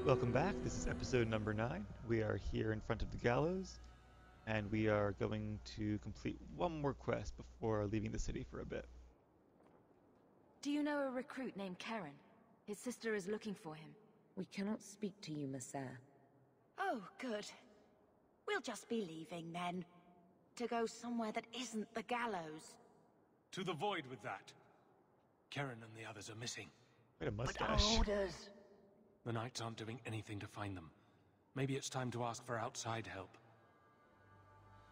Welcome back. This is episode number 9. We are here in front of the gallows, and we are going to complete one more quest before leaving the city for a bit. Do you know a recruit named Karen? His sister is looking for him. We cannot speak to you, Messer. Oh, good. We'll just be leaving then. To go somewhere that isn't the gallows. To the void with that. Karen and the others are missing. Quite a But our mustache. orders... The Knights aren't doing anything to find them. Maybe it's time to ask for outside help.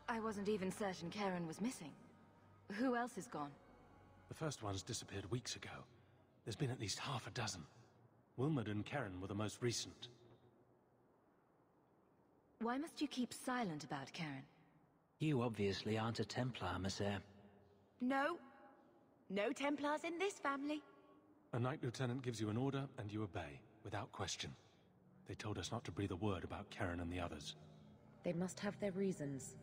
I wasn't even certain Karen was missing. Who else is gone? The first ones disappeared weeks ago. There's been at least half a dozen. Wilmot and Karen were the most recent. Why must you keep silent about Karen? You obviously aren't a Templar, Messer. No. No Templars in this family. A Knight Lieutenant gives you an order and you obey, without question. They told us not to breathe a word about Karen and the others. They must have their reasons.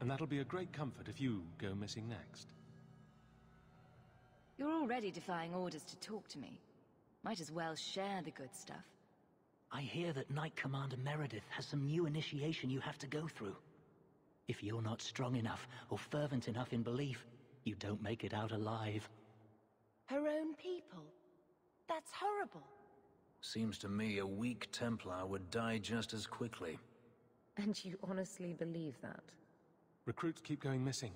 And that'll be a great comfort if you go missing next. You're already defying orders to talk to me. Might as well share the good stuff. I hear that Knight Commander Meredith has some new initiation you have to go through. If you're not strong enough or fervent enough in belief, you don't make it out alive. Her own people. That's horrible. Seems to me a weak Templar would die just as quickly. And you honestly believe that? Recruits keep going missing.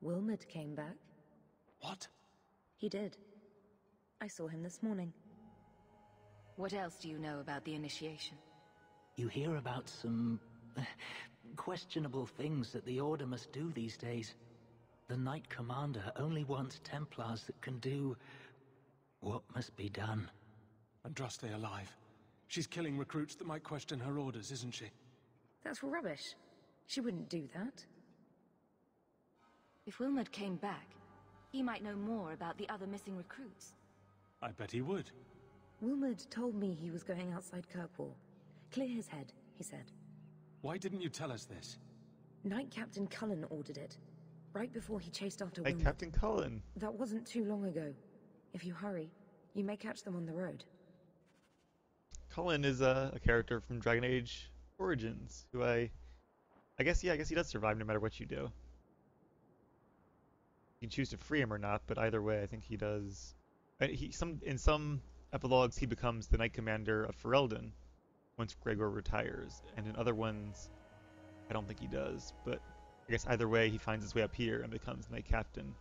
Wilmot came back. What? He did. I saw him this morning. What else do you know about the initiation? You hear about some questionable things that the Order must do these days. The Knight Commander only wants Templars that can do what must be done. Andraste alive. She's killing recruits that might question her orders, isn't she? That's rubbish. She wouldn't do that. If Wilmot came back, he might know more about the other missing recruits. I bet he would. Wilmot told me he was going outside Kirkwall. Clear his head, he said. Why didn't you tell us this? Knight Captain Cullen ordered it, right before he chased after Hey, Wilmot. Captain Cullen. That wasn't too long ago. If you hurry, you may catch them on the road. Cullen is a character from Dragon Age Origins, who I guess he does survive no matter what you do. You can choose to free him or not, but either way, I think he does. In some epilogues, he becomes the Knight Commander of Ferelden once Gregor retires, and in other ones, I don't think he does. But I guess either way, he finds his way up here and becomes Knight Captain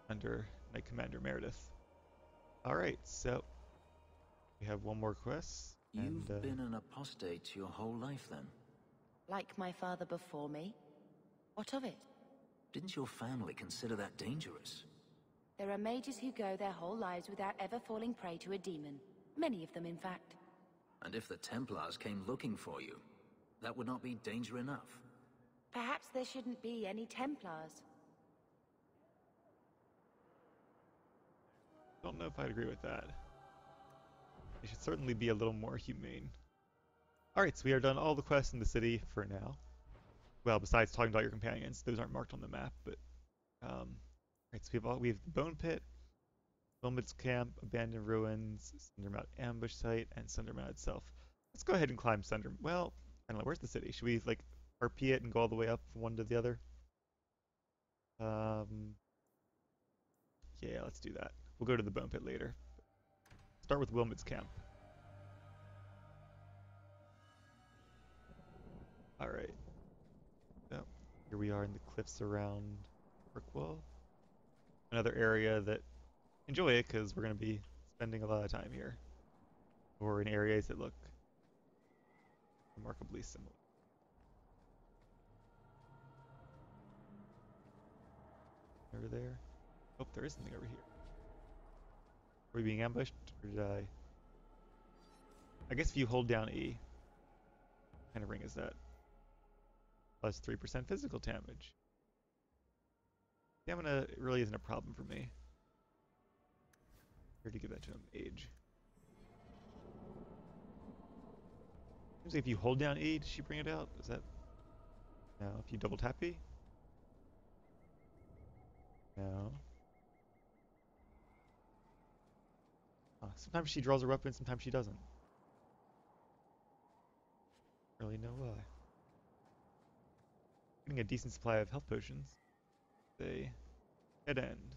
under Knight Commander Meredith. All right, so we have one more quest. You've been an apostate your whole life then? Like my father before me. What of it? Didn't your family consider that dangerous? There are mages who go their whole lives without ever falling prey to a demon. Many of them, in fact. And if the Templars came looking for you, that would not be danger enough. Perhaps there shouldn't be any Templars. Don't know if I'd agree with that. They should certainly be a little more humane. Alright, so we are done all the quests in the city for now. Well, besides talking about your companions, those aren't marked on the map, but right, so we have the Bone Pit, Wilmot's Camp, Abandoned Ruins, Sundermount Ambush Site, and Sundermount itself. Let's go ahead and climb Well, I don't know, where's the city? Should we like RP it and go all the way up from one to the other? Yeah, let's do that. We'll go to the Bone Pit later. Start with Wilmot's Camp. Alright. So, here we are in the cliffs around Kirkwall. Another area that enjoy it because we're going to be spending a lot of time here. Or in areas that look remarkably similar. Over there. Oh, there is something over here. Are we being ambushed, or did I? I guess if you hold down E, what kind of ring is that? Plus 3% physical damage. Stamina really isn't a problem for me. Here to give that to him. Age. Seems like if you hold down E, does she bring it out? Is that? No. If you double tap E? No. Sometimes she draws her weapon, sometimes she doesn't. Really know why. Getting a decent supply of health potions. They dead end.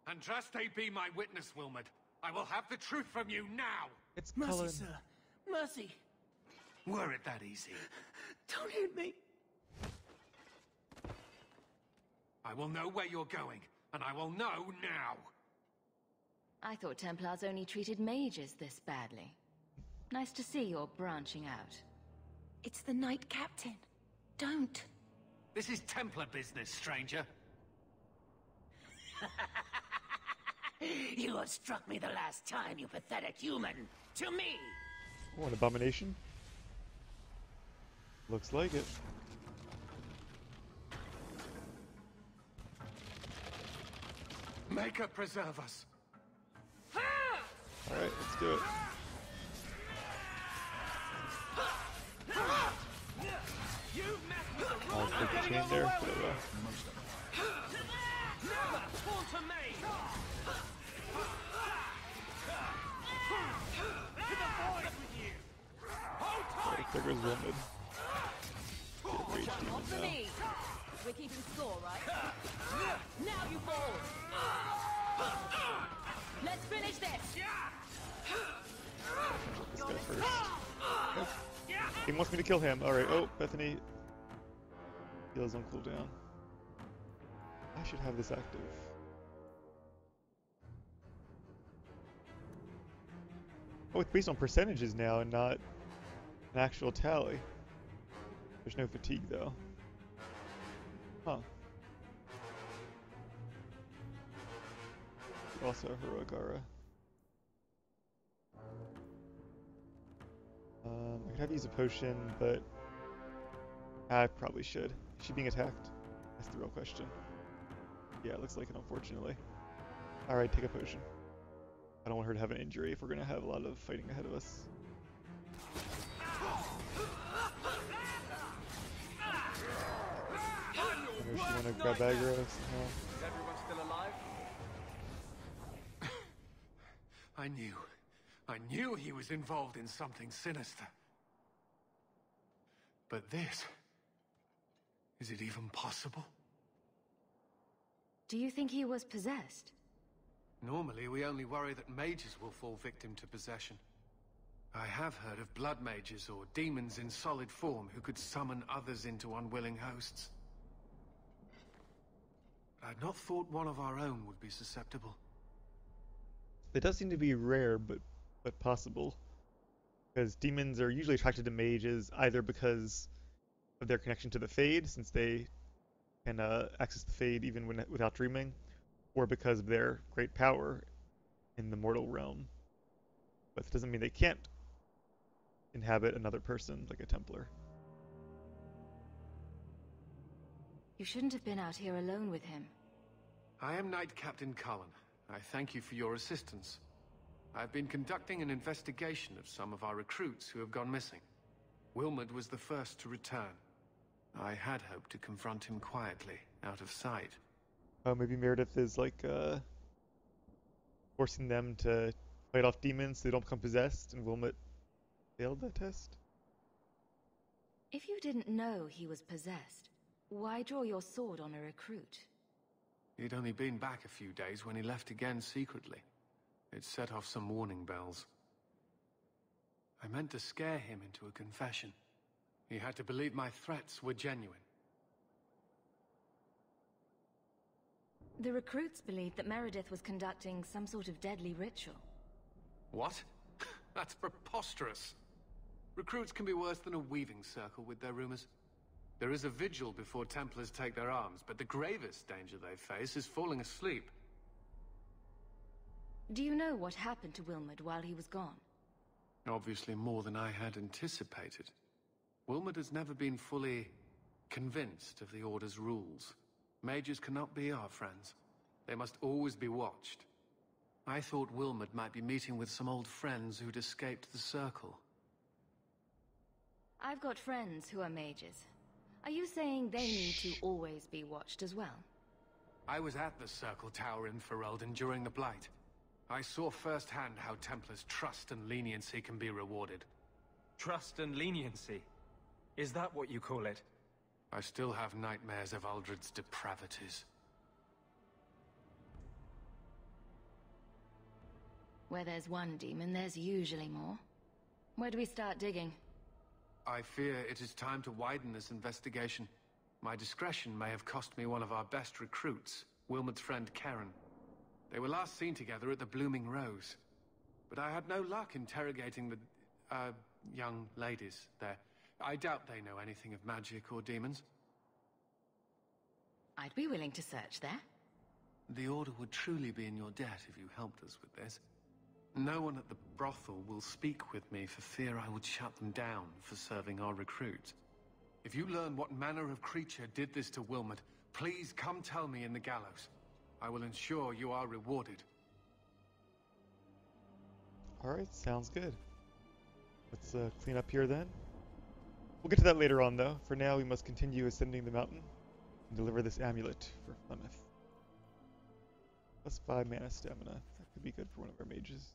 Andraste be my witness, Wilmot. I will have the truth from you now! It's Mercy, Cullen. sir. Mercy. Were it that easy? Don't hit me. I will know where you're going, and I will know now! I thought Templars only treated mages this badly. Nice to see you're branching out. It's the Knight Captain. Don't. This is Templar business, stranger. You have struck me the last time, you pathetic human. To me! Oh, an abomination? Looks like it. Maker preserve us. Alright, let's do it. I'll take the chain there. But, there goes Wilmot. Get rage demon Not for now. me. We're keeping score, right? Now you fall. Let's finish this. This guy first. Nope. He wants me to kill him. Alright, oh, Bethany heals on cooldown. I should have this active. Oh, it's based on percentages now and not an actual tally. There's no fatigue though. Huh. Also heroic aura. I could have used a potion, but I probably should. Is she being attacked? That's the real question. Yeah, it looks like it, unfortunately. Alright, take a potion. I don't want her to have an injury if we're going to have a lot of fighting ahead of us. I know she want to grab aggro somehow. Is everyone still alive? I knew he was involved in something sinister. But this... is it even possible? Do you think he was possessed? Normally, we only worry that mages will fall victim to possession. I have heard of blood mages or demons in solid form who could summon others into unwilling hosts. I'd not thought one of our own would be susceptible. It does seem to be rare, but possible. Because demons are usually attracted to mages either because of their connection to the Fade, since they can access the Fade even without dreaming, or because of their great power in the mortal realm. But it doesn't mean they can't inhabit another person like a Templar. You shouldn't have been out here alone with him. I am Knight Captain Cullen. I thank you for your assistance. I've been conducting an investigation of some of our recruits who have gone missing. Wilmot was the first to return. I had hoped to confront him quietly, out of sight. Oh, maybe Meredith is like forcing them to fight off demons so they don't become possessed, and Wilmot failed that test? If you didn't know he was possessed, why draw your sword on a recruit? He'd only been back a few days when he left again secretly. It set off some warning bells. I meant to scare him into a confession. He had to believe my threats were genuine. The recruits believed that Meredith was conducting some sort of deadly ritual. What? That's preposterous. Recruits can be worse than a weaving circle with their rumors. There is a vigil before Templars take their arms, but the gravest danger they face is falling asleep. Do you know what happened to Wilmot while he was gone? Obviously more than I had anticipated. Wilmot has never been fully convinced of the Order's rules. Mages cannot be our friends. They must always be watched. I thought Wilmot might be meeting with some old friends who'd escaped the Circle. I've got friends who are mages. Are you saying they need to always be watched as well? I was at the Circle Tower in Ferelden during the Blight. I saw firsthand how Templars' trust and leniency can be rewarded. Trust and leniency. Is that what you call it? I still have nightmares of Uldred's depravities. Where there's one demon, there's usually more. Where do we start digging? I fear it is time to widen this investigation. My discretion may have cost me one of our best recruits, Wilmot's friend Karen. They were last seen together at the Blooming Rose. But I had no luck interrogating the, young ladies there. I doubt they know anything of magic or demons. I'd be willing to search there. The Order would truly be in your debt if you helped us with this. No one at the brothel will speak with me for fear I would shut them down for serving our recruits. If you learn what manner of creature did this to Wilmot, please come tell me in the gallows. I will ensure you are rewarded. Alright, sounds good. Let's clean up here then. We'll get to that later on though. For now, we must continue ascending the mountain and deliver this amulet for Plymouth. Plus 5 mana stamina. That could be good for one of our mages.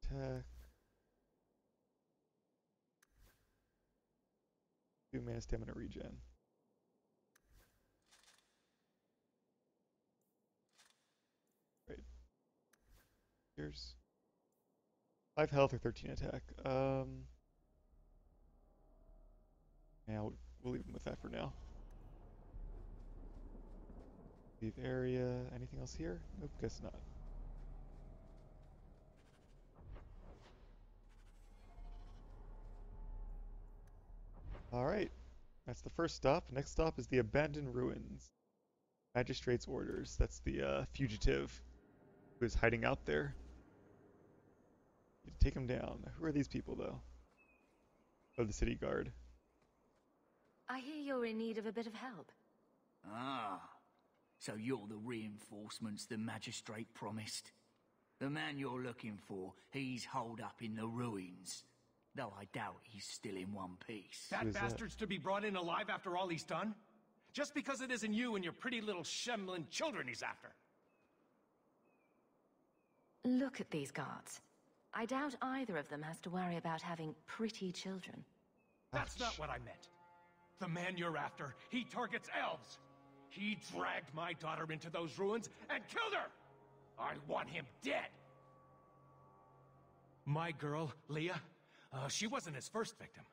Attack. 2 mana stamina regen. Right. Here's 5 health or 13 attack. Yeah, we'll leave him with that for now. Leave area. Anything else here? Nope, guess not. Alright, that's the first stop. Next stop is the Abandoned Ruins. Magistrate's Orders. That's the fugitive who is hiding out there. Need to take him down. Who are these people, though? Oh, the city guard. I hear you're in need of a bit of help. Ah, so you're the reinforcements the magistrate promised. The man you're looking for, he's holed up in the ruins. Though I doubt he's still in one piece. That bastard's to be brought in alive after all he's done? Just because it isn't you and your pretty little Shemlin children he's after. Look at these guards. I doubt either of them has to worry about having pretty children. That's not what I meant. The man you're after, he targets elves. He dragged my daughter into those ruins and killed her! I want him dead! My girl, Leah, she wasn't his first victim.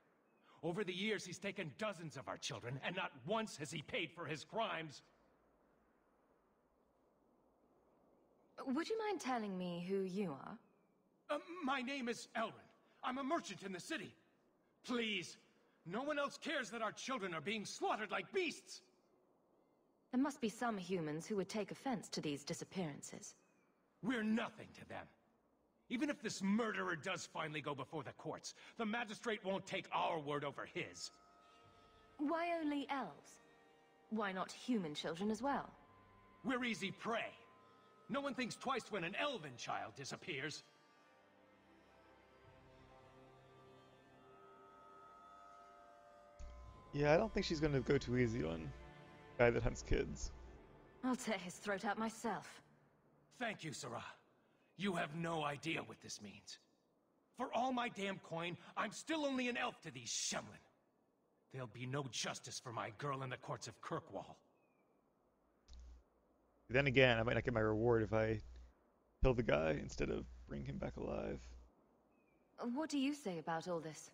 Over the years, he's taken dozens of our children, and not once has he paid for his crimes. Would you mind telling me who you are? My name is Elrin. I'm a merchant in the city. Please, no one else cares that our children are being slaughtered like beasts. There must be some humans who would take offense to these disappearances. We're nothing to them. Even if this murderer does finally go before the courts, the magistrate won't take our word over his. Why only elves? Why not human children as well? We're easy prey. No one thinks twice when an elven child disappears. Yeah, I don't think she's going to go too easy on a guy that hunts kids. I'll tear his throat out myself. Thank you, Sarah. You have no idea what this means. For all my damn coin, I'm still only an elf to these Shemlin. There'll be no justice for my girl in the courts of Kirkwall. Then again, I might not get my reward if I kill the guy instead of bring him back alive. What do you say about all this?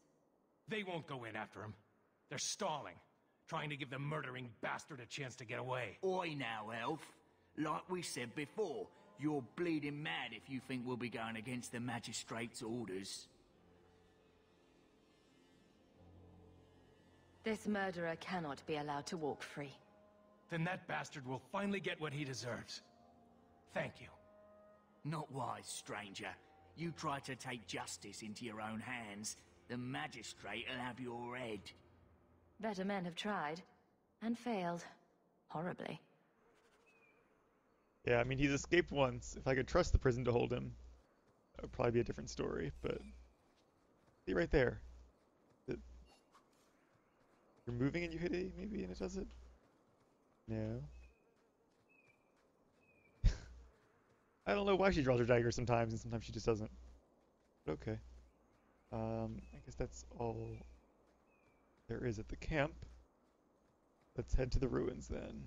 They won't go in after him. They're stalling, trying to give the murdering bastard a chance to get away. Oi now, elf. Like we said before, you're bleeding mad if you think we'll be going against the magistrate's orders. This murderer cannot be allowed to walk free. Then that bastard will finally get what he deserves. Thank you. Not wise, stranger. You try to take justice into your own hands, the magistrate will have your head. Better men have tried, and failed. Horribly. Yeah, I mean, he's escaped once. If I could trust the prison to hold him, that would probably be a different story, but... See right there. You're moving and you hit A, maybe, and it does it? No. I don't know why she draws her dagger sometimes, and sometimes she just doesn't. But okay. I guess that's all there is at the camp. Let's head to the ruins then.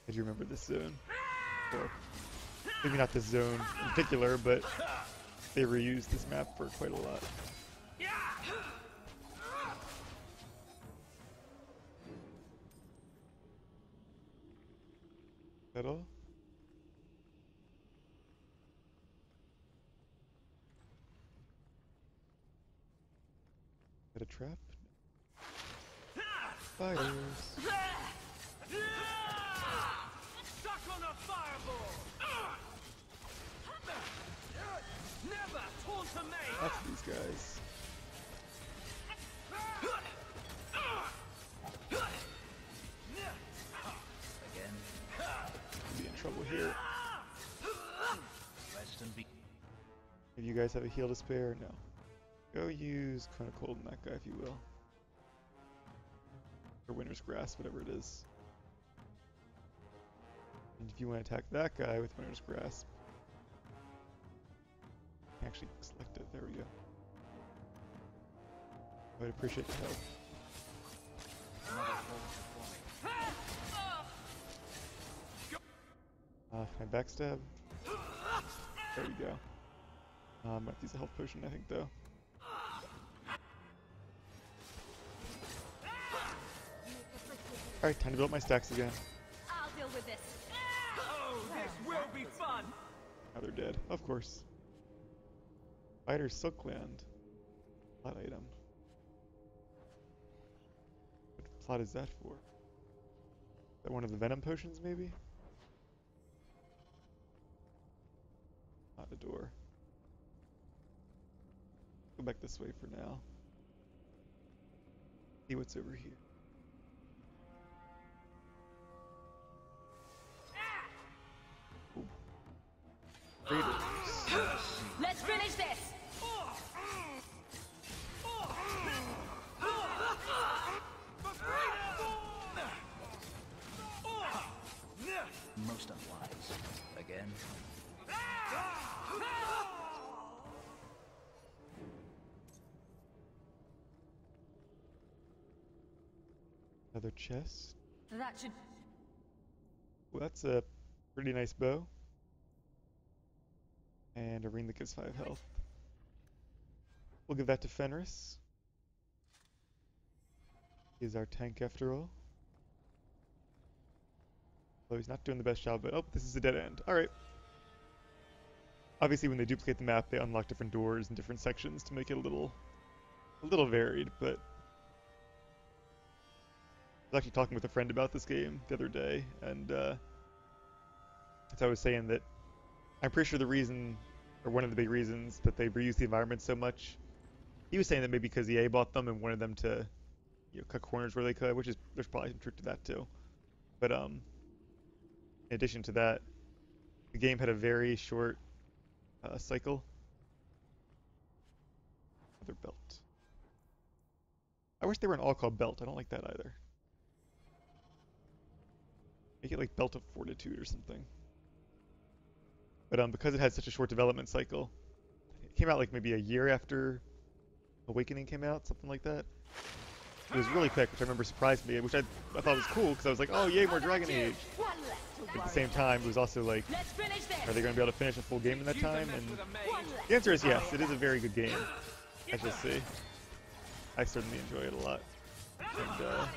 Did you remember this zone? Or maybe not this zone in particular, but they reused this map for quite a lot. At all? Is that a trap? Spiders. Stuck on a fireball. Never taunt a mate. That's these guys. Again. Be in trouble here. Rest and be. If you guys have a heal to spare, no. Go use Cone of Cold on that guy if you will. Or Winter's Grasp, whatever it is. And if you want to attack that guy with Winter's Grasp, actually select it. There we go. I would appreciate the help. Can I backstab? There we go. I have to use a health potion, I think, though. Alright, time to build my stacks again. I'll deal with this. Oh, this will be fun. Now they're dead, of course. Spider Silk Gland. Plot item. What plot is that for? Is that one of the venom potions, maybe? Not a door. Go back this way for now. See what's over here. Raiders. Let's finish this. Most unwise. Again. Another chest. That should. Well, that's a pretty nice bow. And a ring that gives 5 health. We'll give that to Fenris. He's our tank after all. Although he's not doing the best job, but oh, this is a dead end. Alright. Obviously when they duplicate the map, they unlock different doors and different sections to make it a little varied, but I was actually talking with a friend about this game the other day, and as I was saying that I'm pretty sure the reason, or one of the big reasons, that they reuse the environment so much, he was saying that maybe because EA bought them and wanted them to, you know, cut corners where they could, which is, there's probably some truth to that too. But in addition to that, the game had a very short cycle. Another belt. I wish they weren't all called belt. I don't like that either. Make it like Belt of Fortitude or something. But because it had such a short development cycle, it came out like maybe a year after Awakening came out, something like that. It was really quick, which I remember surprised me, which I thought was cool, because I was like, oh yay, more Dragon Age. At the same time, it was also like, are they going to be able to finish a full game in that time? And the answer is yes, it is a very good game, as you'll see. I certainly enjoy it a lot. And,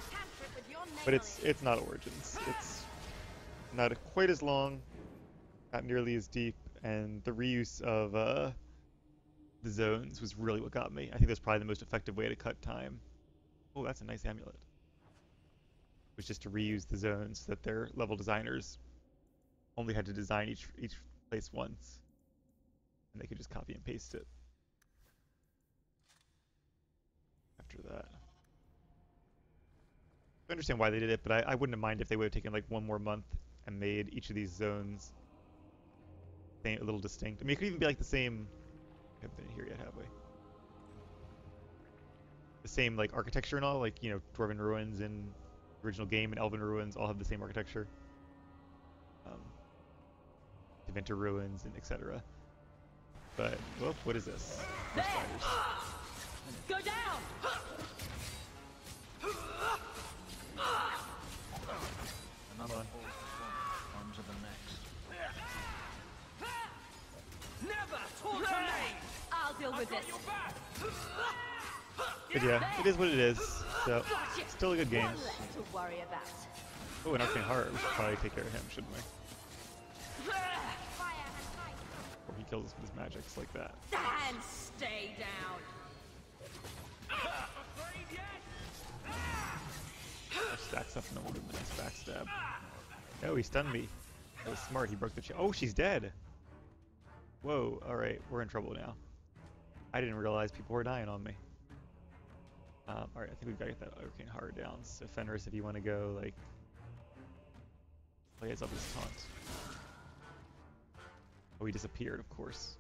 but it's not Origins. It's not quite as long, not nearly as deep, and the reuse of the zones was really what got me. I think that's probably the most effective way to cut time. Oh, that's a nice amulet. Was just to reuse the zones so that their level designers only had to design each place once, and they could just copy and paste it after that. I understand why they did it, but I wouldn't have minded if they would have taken like one more month and made each of these zones a little distinct. I mean, it could even be like the same. We haven't been here yet, have we? the same like architecture and all, like, you know, Dwarven ruins in the original game and Elven ruins all have the same architecture. Deventer ruins and etc. But, well, what is this? More spiders. Go down! Another on to the next. Never talk to me! I'll deal with this. But yeah, it is what it is. So, still a good game. One less to worry about. Oh, an arcane heart. We should probably take care of him, shouldn't we? Or he kills us with his magics like that. And stay down. Stacks up and then we'll do the next backstab. No, he stunned me. That was smart. He broke the chain. Oh, she's dead. Whoa. All right, we're in trouble now. I didn't realize people were dying on me. All right, I think we've got to get that arcane heart down. So Fenris, if you want to go like play as up his taunt. Oh, he disappeared, of course.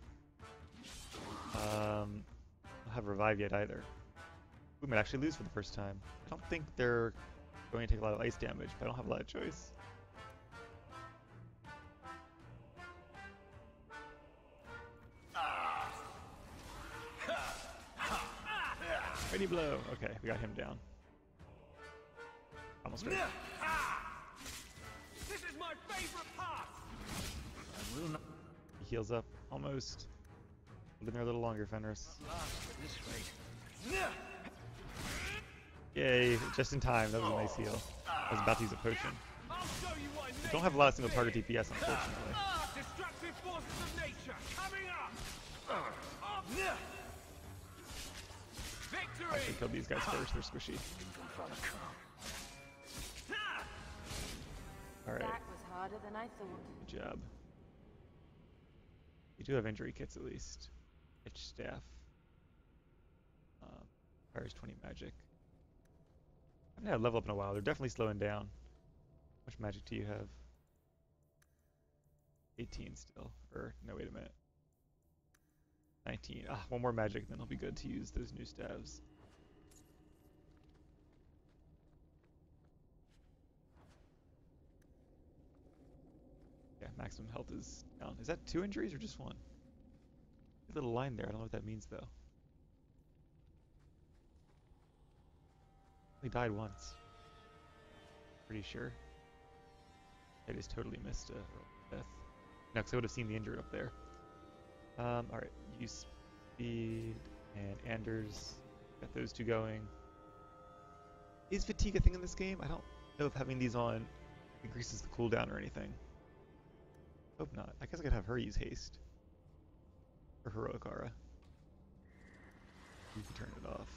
I don't have revive yet either. We might actually lose for the first time. I don't think they're going to take a lot of ice damage, but I don't have a lot of choice. Mighty blow. Okay, we got him down. Almost right. This is my favorite part. I will not He heals up, almost. Hold in there a little longer, Fenris. last at this rate. Yay, just in time. That was a nice heal. I was about to use a potion. I'll show you what I don't have a lot of single target DPS, unfortunately. destructive forces of nature coming up. I should kill these guys first. They're squishy. Alright, That was harder than I thought. good job. We do have injury kits at least. Itch staff. Fires 20 magic. I haven't had a level up in a while. They're definitely slowing down. How much magic do you have? 18 still. Or, no, wait a minute. 19. Ah, one more magic, then it'll be good to use those new staves. Yeah, maximum health is down. Is that 2 injuries or just 1? A little line there. I don't know what that means, though. He died once. Pretty sure. I just totally missed a death. No, because I would have seen the injured up there. Alright, use speed and Anders. Got those two going. Is fatigue a thing in this game? I don't know if having these on increases the cooldown or anything. Hope not. I guess I could have her use haste. Or heroic aura. You can turn it off.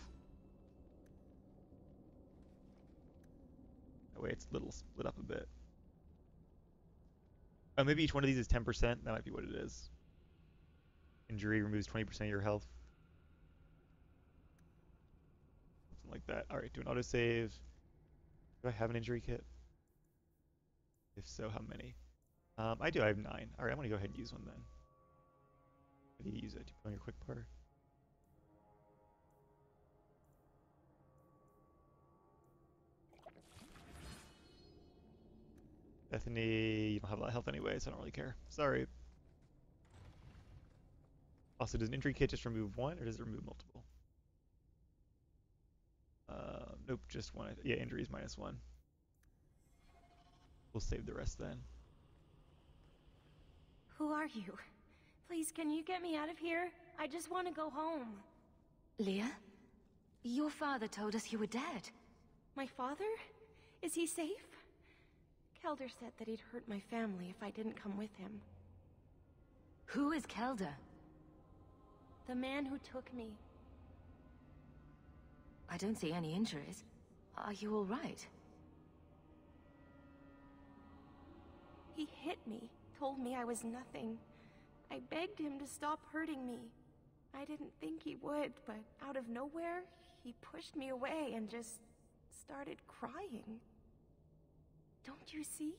That way it's a little split up a bit. Oh, maybe each one of these is 10%. That might be what it is. Injury removes 20% of your health. Something like that. Alright, do an autosave. Do I have an injury kit? If so, how many? I do. I have 9. Alright, I'm going to go ahead and use one then. How do you use it? Do you put on your quick bar? Bethany, you don't have a lot of health anyway, so I don't really care. Sorry. Also, does an injury kit just remove 1, or does it remove multiple? Nope, just 1. Yeah, injuries -1. We'll save the rest then. Who are you? Please, can you get me out of here? I just want to go home. Leah? Your father told us you were dead. My father? Is he safe? Kelder said that he'd hurt my family if I didn't come with him. Who is Kelder? The man who took me. I don't see any injuries. Are you all right? He hit me, told me I was nothing. I begged him to stop hurting me. I didn't think he would, but out of nowhere, he pushed me away and just started crying. Don't you see?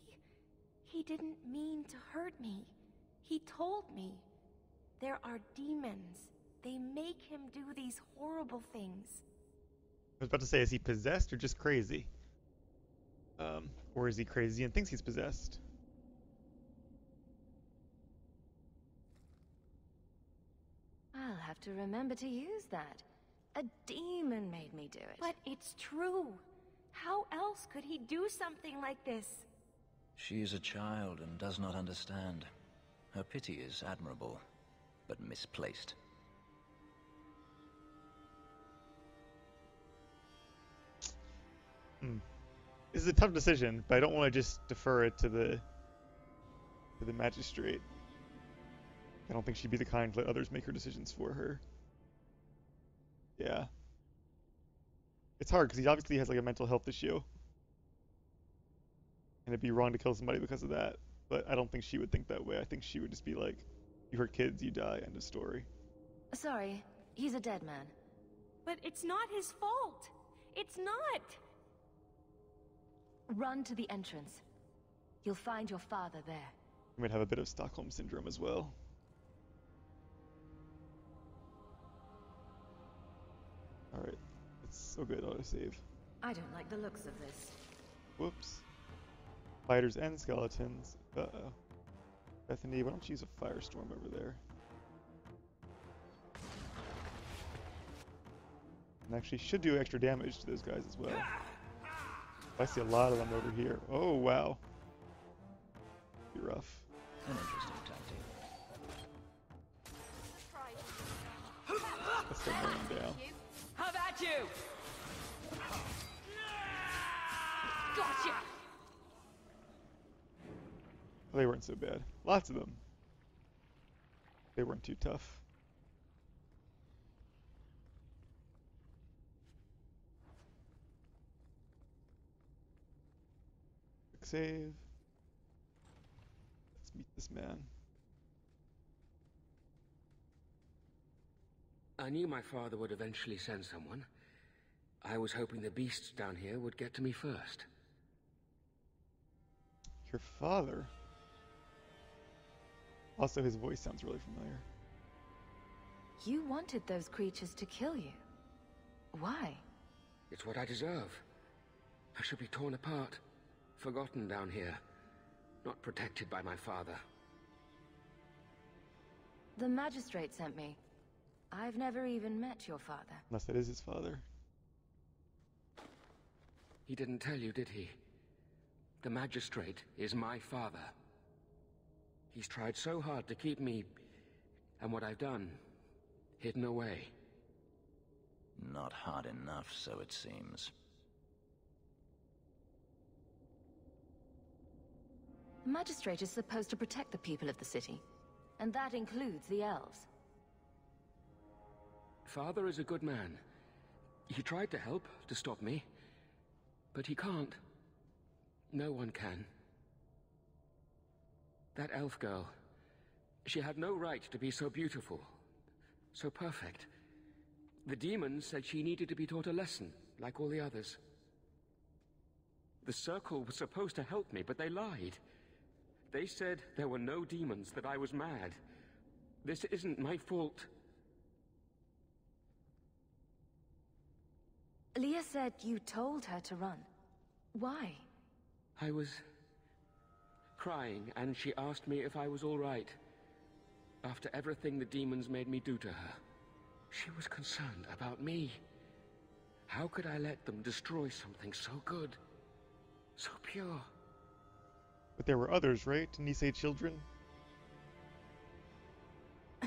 He didn't mean to hurt me. He told me. There are demons. They make him do these horrible things. was about to say, is he possessed or just crazy? Or is he crazy and thinks he's possessed? I'll have to remember to use that. A demon made me do it. But it's true. How else could he do something like this? She is a child and does not understand. Her pity is admirable, but misplaced. This is a tough decision, but I don't want to just defer it to the magistrate. I don't think she'd be the kind to let others make her decisions for her. Yeah. It's hard because he obviously has like a mental health issue. And it'd be wrong to kill somebody because of that. But I don't think she would think that way. I think she would just be like, you hurt kids, you die, end of story. Sorry, he's a dead man. But it's not his fault. It's not. Run to the entrance. You'll find your father there. You might have a bit of Stockholm Syndrome as well. Alright. It's so good, autosave. I don't like the looks of this. Whoops. Spiders and skeletons. Uh-oh. Bethany, why don't you use a firestorm over there? And actually should do extra damage to those guys as well. I see a lot of them over here. Oh, wow. Be rough. An interesting tactic. Let's go burn down. How about you? Gotcha! Well, they weren't so bad. Lots of them. They weren't too tough. Quick save. Let's meet this man. I knew my father would eventually send someone. I was hoping the beasts down here would get to me first. Your father? Also, his voice sounds really familiar. You wanted those creatures to kill you. Why? It's what I deserve. I should be torn apart, forgotten down here, not protected by my father. The magistrate sent me. I've never even met your father. Unless that is his father. He didn't tell you, did he? The magistrate is my father. He's tried so hard to keep me, and what I've done, hidden away. Not hard enough, so it seems. The magistrate is supposed to protect the people of the city, and that includes the elves. Father is a good man. He tried to help, to stop me. But he can't. No one can. That elf girl, she had no right to be so beautiful, so perfect. The demons said she needed to be taught a lesson, like all the others. The Circle was supposed to help me, but they lied. They said there were no demons, that I was mad. This isn't my fault. Leah said you told her to run. Why? I was crying, and she asked me if I was all right. After everything the demons made me do to her, she was concerned about me. How could I let them destroy something so good, so pure? But there were others, right? Didn't he say children?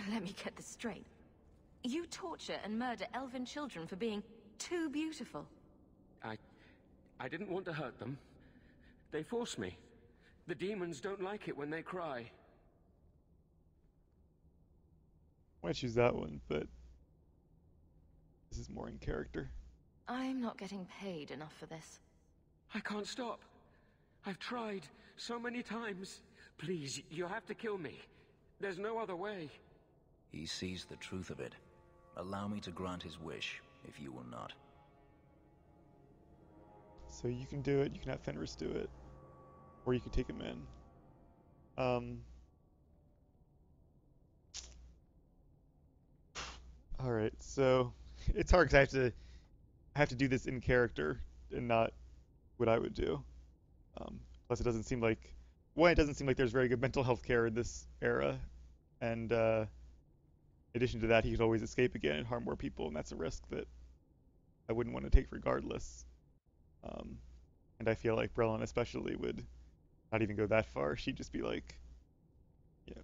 Let me get this straight. You torture and murder elven children for being too beautiful. I didn't want to hurt them. They forced me. The demons don't like it when they cry. I might choose that one, but this is more in character. I'm not getting paid enough for this. I can't stop. I've tried so many times. Please, you have to kill me. There's no other way. He sees the truth of it. Allow me to grant his wish, if you will not. So you can do it, you can have Fenris do it. Or you can take him in. Alright, so it's hard because I I have to do this in character and not what I would do. Plus, it doesn't seem like, one, it doesn't seem like there's very good mental health care in this era, and in addition to that, he could always escape again and harm more people, and that's a risk that I wouldn't want to take regardless. And I feel like Brelon especially would not even go that far. She'd just be like, yeah,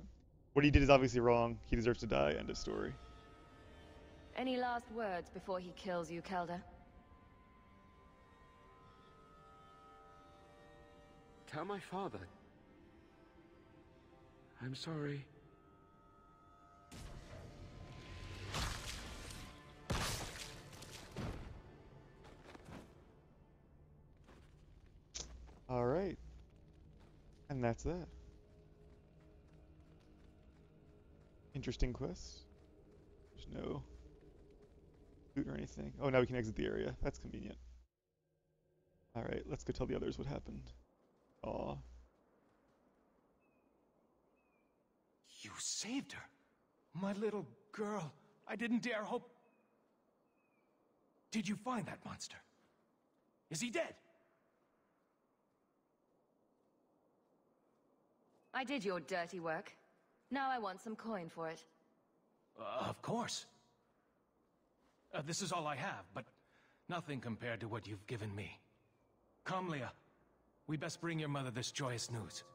what he did is obviously wrong. He deserves to die. End of story. Any last words before he kills you, Kelda? Tell my father. I'm sorry. All right. And that's that. Interesting quest. There's no loot or anything. Oh, now we can exit the area. That's convenient. All right, let's go tell the others what happened. Aw. You saved her. My little girl. I didn't dare hope. Did you find that monster? Is he dead? I did your dirty work. Now I want some coin for it. Of course. This is all I have, but nothing compared to what you've given me. Come, Leah. We best bring your mother this joyous news.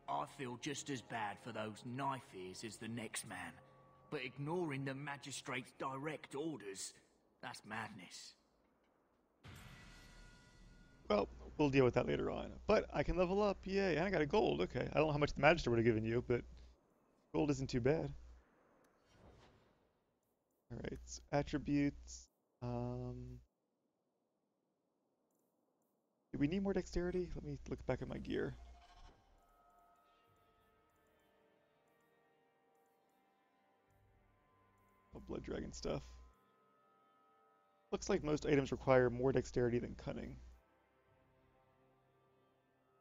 I feel just as bad for those knife ears as the next man. But ignoring the magistrate's direct orders, that's madness. Well, we'll deal with that later on. But I can level up, yay, and I got a gold, okay. I don't know how much the Magister would have given you, but gold isn't too bad. Alright, so attributes. Do we need more dexterity? Let me look back at my gear. Oh, blood dragon stuff. Looks like most items require more dexterity than cunning.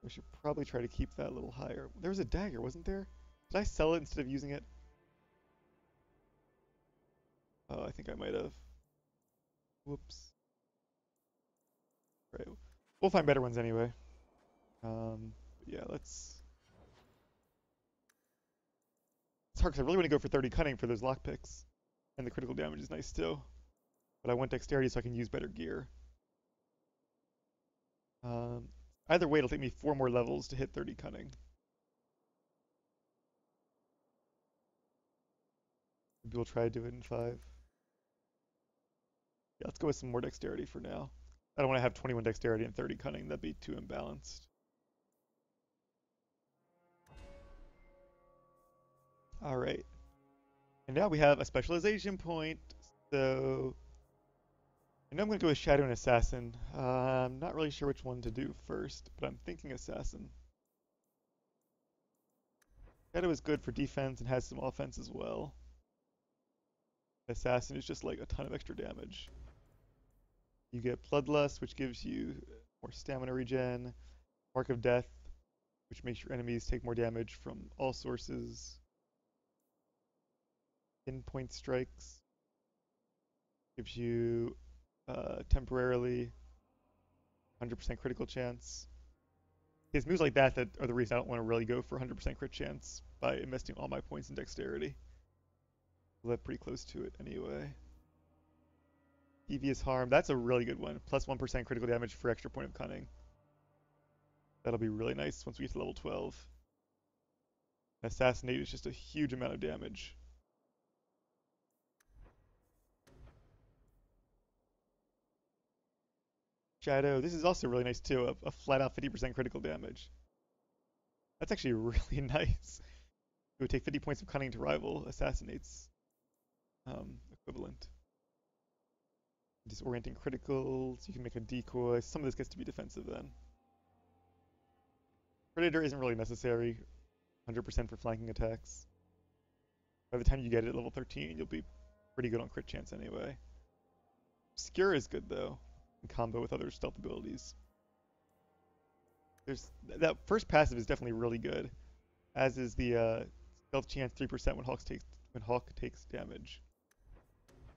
We should probably try to keep that a little higher. There was a dagger, wasn't there? Did I sell it instead of using it? Oh, I think I might have. Whoops. Right. We'll find better ones anyway. Yeah, let's... It's hard because I really want to go for 30 cunning for those lockpicks. And the critical damage is nice too. But I want dexterity so I can use better gear. Either way, it'll take me 4 more levels to hit 30 cunning. Maybe we'll try to do it in 5. Yeah, let's go with some more dexterity for now. I don't want to have 21 dexterity and 30 cunning. That'd be too imbalanced. Alright. And now we have a specialization point. So I know I'm going to go with Shadow and Assassin. I'm not really sure which one to do first, but I'm thinking Assassin. Shadow is good for defense and has some offense as well. Assassin is just like a ton of extra damage. You get Bloodlust, which gives you more stamina regen. Mark of Death, which makes your enemies take more damage from all sources. Pinpoint Strikes gives you temporarily 100% critical chance. His moves like that are the reason I don't want to really go for 100% crit chance by investing all my points in dexterity. We'll have pretty close to it anyway. Devious Harm, that's a really good one. Plus 1% critical damage for extra point of cunning. That'll be really nice once we get to level 12. Assassinate is just a huge amount of damage. Shadow, this is also really nice too, a flat out 50% critical damage. That's actually really nice. It would take 50 points of cunning to rival Assassinate's equivalent. Disorienting criticals, you can make a decoy. Some of this gets to be defensive then. Predator isn't really necessary, 100% for flanking attacks. By the time you get it at level 13, you'll be pretty good on crit chance anyway. Obscure is good though, in combo with other stealth abilities. There's that first passive is definitely really good, as is the stealth chance 3% when Hawke takes damage.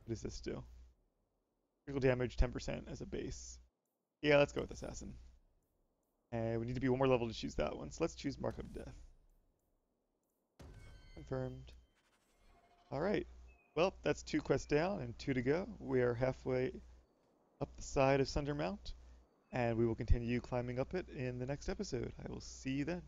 What does this do? Critical damage 10% as a base. Yeah, let's go with Assassin. And we need to be one more level to choose that one. So let's choose Mark of Death. Confirmed. Alright. Well, that's 2 quests down and 2 to go. We are halfway up the side of Sundermount. And we will continue climbing up it in the next episode. I will see you then.